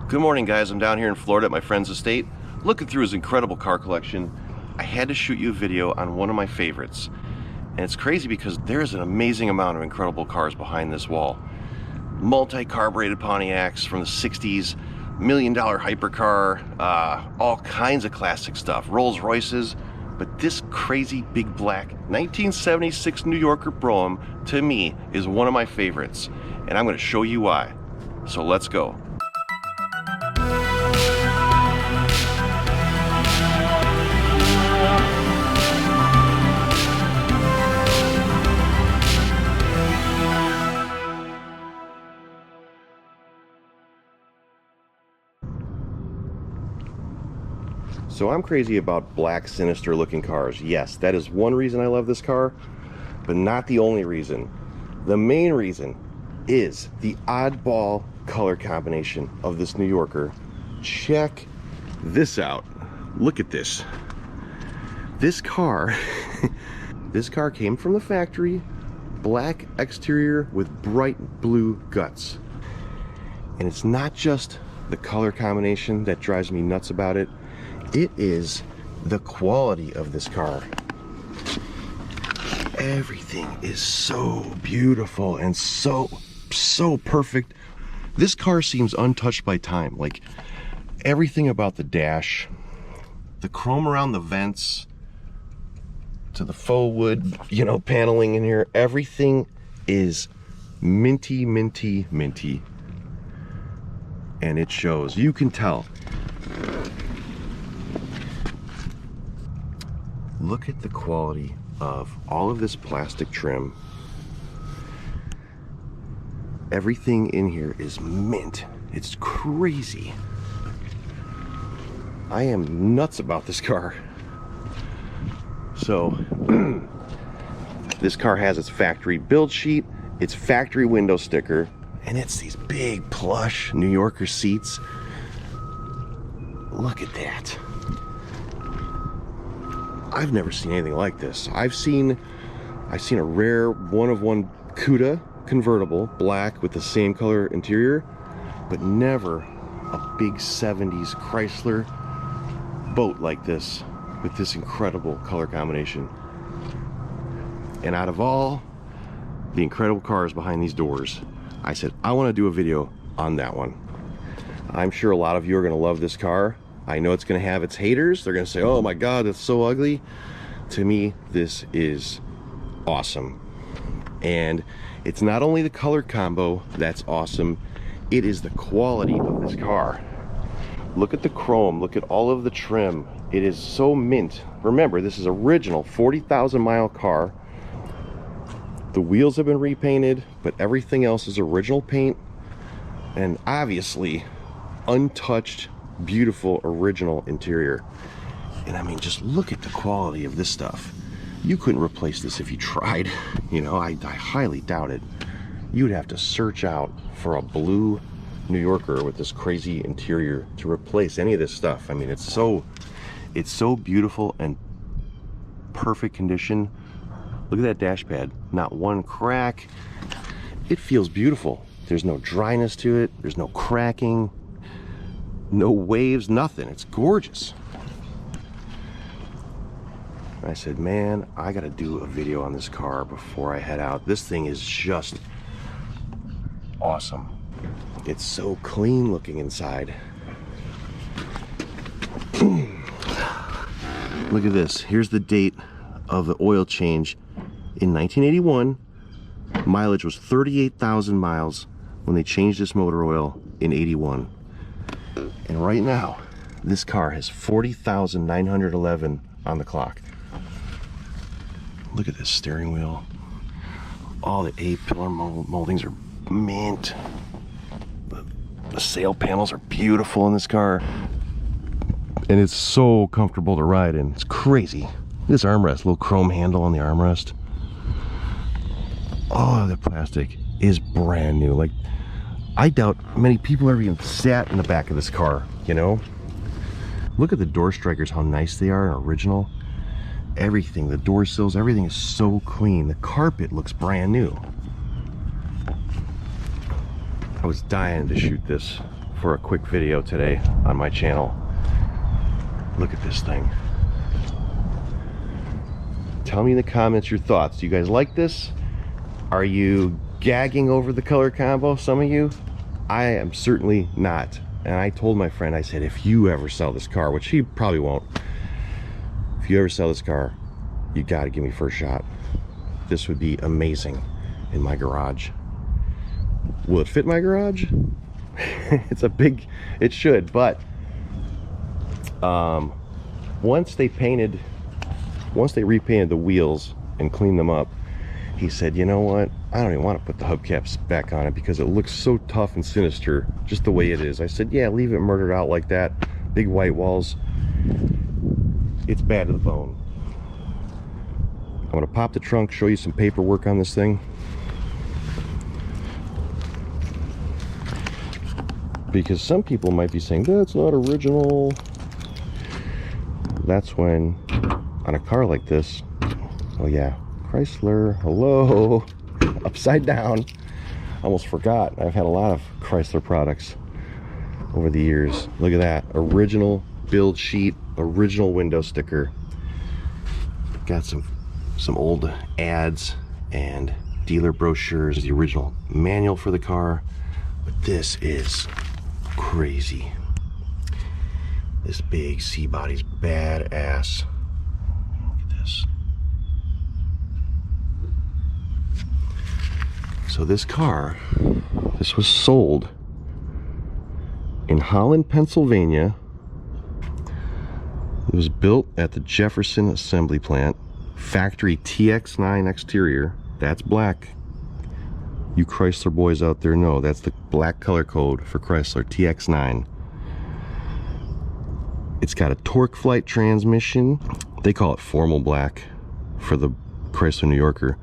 Good morning, guys. I'm down here in Florida at my friend's estate, looking through his incredible car collection. I had to shoot you a video on one of my favorites. And it's crazy because there's an amazing amount of incredible cars behind this wall. Multi-carbureted Pontiacs from the 60s, $1 million hypercar, all kinds of classic stuff, Rolls Royces. But this crazy big black 1976 New Yorker Brougham, to me, is one of my favorites. And I'm going to show you why. So let's go. So I'm crazy about black, sinister looking cars. Yes, that is one reason I love this car, but not the only reason. The main reason is the oddball color combination of this New Yorker. Check this out. Look at this. This car, this car came from the factory, black exterior with bright blue guts. And it's not just the color combination that drives me nuts about it. It is the quality of this car. Everything is so beautiful and so perfect. This car seems untouched by time. Like everything about the dash, the chrome around the vents, to the faux wood, paneling in here, everything is minty. And it shows. You can tell. Look at the quality of all of this plastic trim. Everything in here is mint. It's crazy. I am nuts about this car. So, this car has its factory build sheet, its factory window sticker, and it's these big plush New Yorker seats. Look at that. I've never seen anything like this. I've seen a rare one-of-one Cuda convertible, black with the same color interior, but never a big 70s Chrysler boat like this with this incredible color combination. And out of all the incredible cars behind these doors, I said, I want to do a video on that one. I'm sure a lot of you are going to love this car. I know it's going to have its haters. They're going to say, oh my God, that's so ugly. To me, this is awesome. And it's not only the color combo that's awesome, it is the quality of this car. Look at the chrome, look at all of the trim. It is so mint. Remember, this is original 40,000 mile car. The wheels have been repainted, but everything else is original paint. And obviously, untouched, beautiful original interior. And I mean, just look at the quality of this stuff. You couldn't replace this if you tried. I highly doubt it. You'd have to search out for a blue New Yorker with this crazy interior to replace any of this stuff. I mean, it's so beautiful and perfect condition. Look at that dash pad, not one crack. It feels beautiful. There's no dryness to it, there's no cracking, no waves, nothing. It's gorgeous. I said, man, I gotta do a video on this car before I head out. This thing is just awesome. It's so clean looking inside. Look at this. Here's the date of the oil change. In 1981, mileage was 38,000 miles when they changed this motor oil in 81. And right now, this car has 40,911 on the clock. Look at this steering wheel. All the A-pillar moldings are mint. The sail panels are beautiful in this car. And it's so comfortable to ride in. It's crazy. This armrest, little chrome handle on the armrest. All of the plastic is brand new. Like, I doubt many people ever even sat in the back of this car, Look at the door strikers, how nice they are and original. Everything, the door sills, everything is so clean. The carpet looks brand new. I was dying to shoot this for a quick video today on my channel. Look at this thing. Tell me in the comments your thoughts. Do you guys like this? Are you gagging over the color combo, some of you? I am certainly not. And I told my friend, I said, if you ever sell this car, which he probably won't, if you ever sell this car, you gotta give me first shot. This would be amazing in my garage. Will it fit my garage? It's a big, it should, but once they repainted the wheels and cleaned them up, he said, you know what, I don't even want to put the hubcaps back on it because it looks so tough and sinister just the way it is. I said, yeah, leave it murdered out like that, big white walls. It's bad to the bone. I'm gonna pop the trunk, show you some paperwork on this thing, because some people might be saying that's not original. That's when on a car like this, oh yeah, Chrysler, hello, upside down. Almost forgot, I've had a lot of Chrysler products over the years. Look at that, original build sheet, original window sticker. Got some old ads and dealer brochures, the original manual for the car. But this is crazy. This big C body's badass. Look at this. So this car, this was sold in Holland, Pennsylvania. It was built at the Jefferson Assembly Plant. Factory TX9 exterior. That's black. You Chrysler boys out there know that's the black color code for Chrysler, TX9. It's got a torque flight transmission. They call it formal black for the Chrysler New Yorker.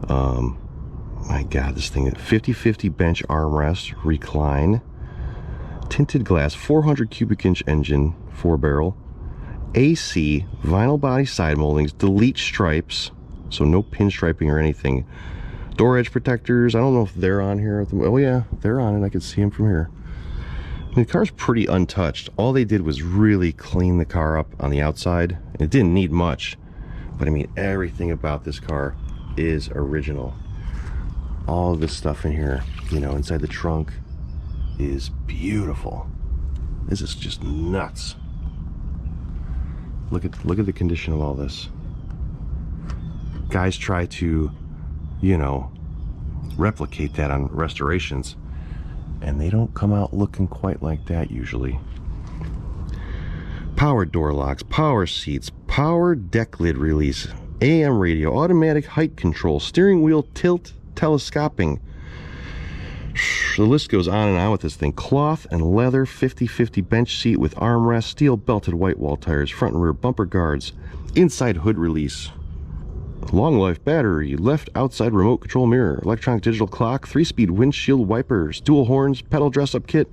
My God, this thing, 50/50 bench armrest, recline, tinted glass, 400 cubic inch engine, 4-barrel, AC, vinyl body side moldings, delete stripes, so no pinstriping or anything. Door edge protectors, I don't know if they're on here. Oh yeah, they're on it, I can see them from here. I mean, the car's pretty untouched. All they did was really clean the car up on the outside. It didn't need much, but I mean, everything about this car is original. All of this stuff in here, you know, inside the trunk is beautiful. This is just nuts. Look at the condition of all this. Guys try to, you know, replicate that on restorations, and they don't come out looking quite like that usually. Power door locks, power seats, power deck lid release, AM radio, automatic height control, steering wheel tilt telescoping. The list goes on and on with this thing. Cloth and leather 50/50 bench seat with armrest, steel belted white wall tires, front and rear bumper guards, inside hood release, long life battery, left outside remote control mirror, electronic digital clock, 3-speed windshield wipers, dual horns, pedal dress up kit,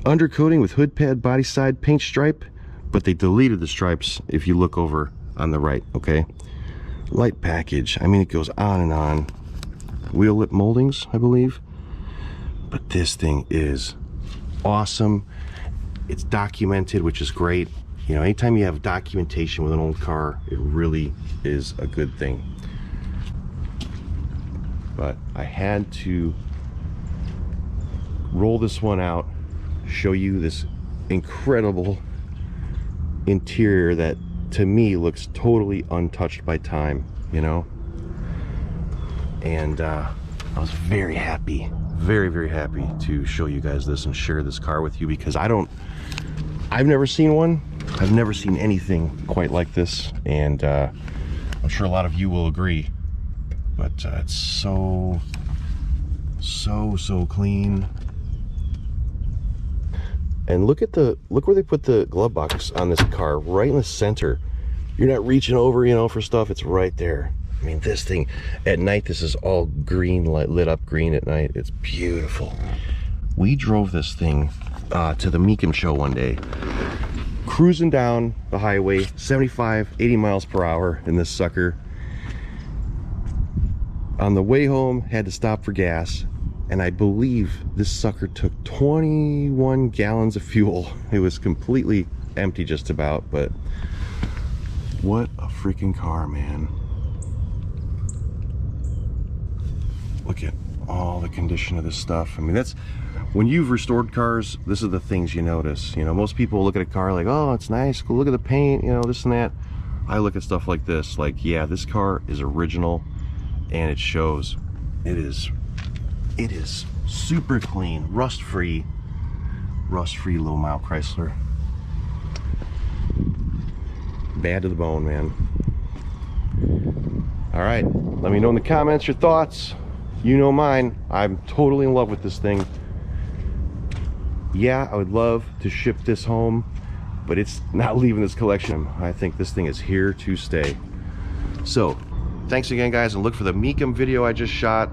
undercoating with hood pad, body side paint stripe, but they deleted the stripes if you look over on the right, okay? Light package, I mean, it goes on and on. Wheel lip moldings, I believe. But this thing is awesome. It's documented, which is great. You know, anytime you have documentation with an old car, it really is a good thing. But I had to roll this one out, show you this incredible interior that to me looks totally untouched by time, you know? And I was very happy, very happy to show you guys this and share this car with you, because I've never seen one. I've never seen anything quite like this, and I'm sure a lot of you will agree. But it's so clean. And look where they put the glove box on this car, right in the center. You're not reaching over, you know, for stuff. It's right there. I mean, this thing at night, this is all green, lit up green at night. It's beautiful. We drove this thing to the Meekum show one day, cruising down the highway, 75, 80 miles per hour in this sucker. On the way home, had to stop for gas, And I believe this sucker took 21 gallons of fuel. It was completely empty just about, but what a freaking car, man. Look at all the condition of this stuff. I mean, that's when you've restored cars, this is the things you notice. You know, most people look at a car like, oh, it's nice, cool, look at the paint, you know, this and that. I look at stuff like this, like, yeah, this car is original and it shows. It is super clean, rust-free low mile Chrysler. Bad to the bone, man. All right, let me know in the comments your thoughts. You know mine. I'm totally in love with this thing. Yeah, I would love to ship this home, but it's not leaving this collection. I think this thing is here to stay. So thanks again, guys, and look for the Mecum video I just shot.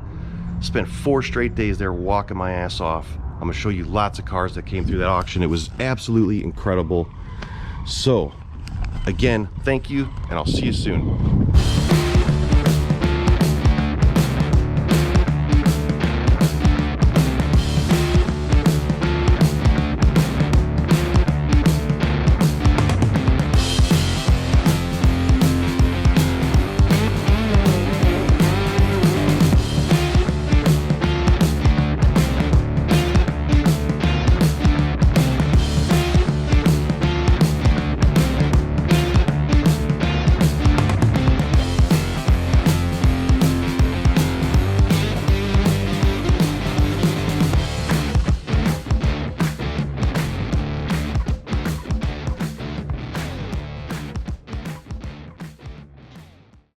Spent 4 straight days there walking my ass off. I'm gonna show you lots of cars that came through that auction. It was absolutely incredible. So again, thank you, and I'll see you soon.